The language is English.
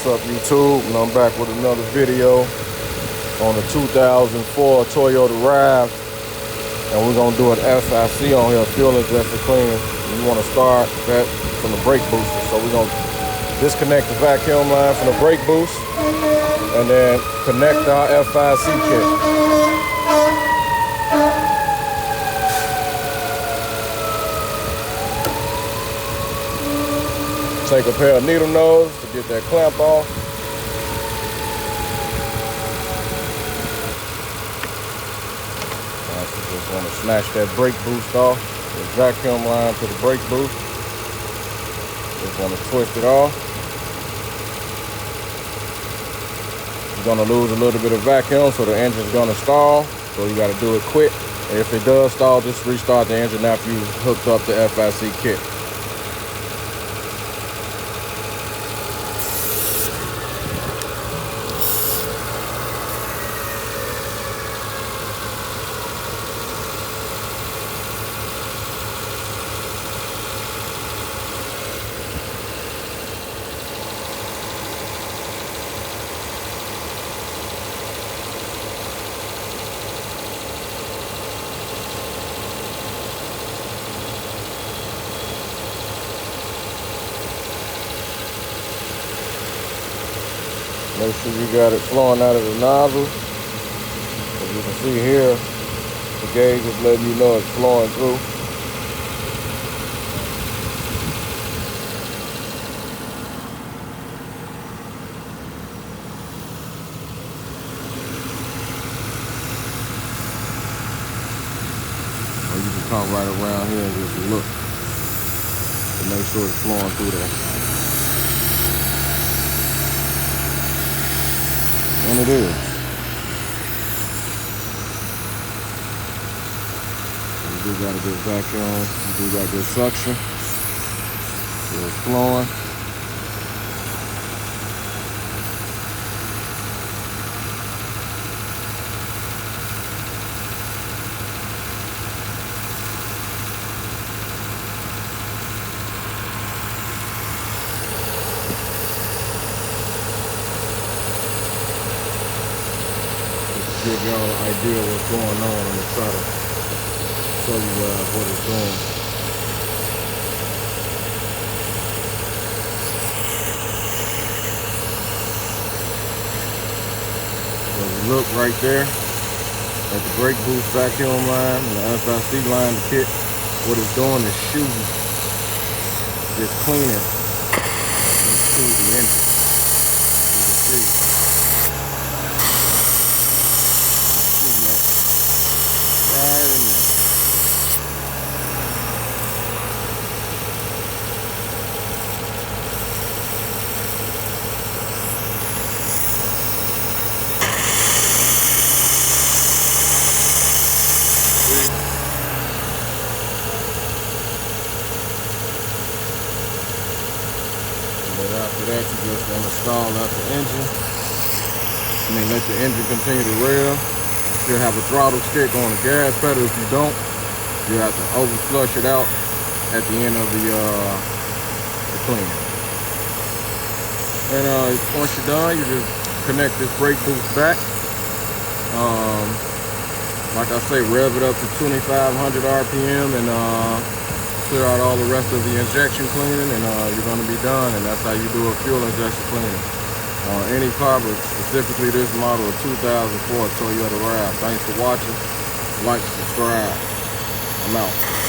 What's up, YouTube? And I'm back with another video on the 2004 Toyota RAV, and we're gonna do an FIC on here, fuel injector cleaning. We want to start that from the brake booster, so we're gonna disconnect the vacuum line from the brake boost and then connect our FIC kit. Take a pair of needle nose to get that clamp off. You just want to snatch that brake boost off, the vacuum line to the brake boost. Just want to twist it off. You're going to lose a little bit of vacuum, so the engine's going to stall. So you got to do it quick. If it does stall, just restart the engine after you hooked up the FIC kit. Make sure you got it flowing out of the nozzle. As you can see here, the gauge is letting you know it's flowing through. Or you can come right around here and just look to make sure it's flowing through there. And it is. You do got a good vacuum. You do got good suction. So it's flowing. Give y'all an idea of what's going on and try to show you what it's doing. So look right there at the brake boost vacuum line and the FIC line, the kit. What it's doing is shooting this cleaner into the engine. You can see. But after that, you just want to stall out the engine. Let the engine continue to rev. You'll have a throttle stick on the gas pedal. If you don't, you have to over flush it out at the end of the cleaner. And once you're done, you just connect this brake boost back. Like I say, rev it up to 2,500 RPM and clear out all the rest of the injection cleaning, and you're going to be done. And that's how you do a fuel injection cleaning on any car, but specifically this model of 2004 Toyota RAV. Thanks for watching. Like, subscribe. I'm out.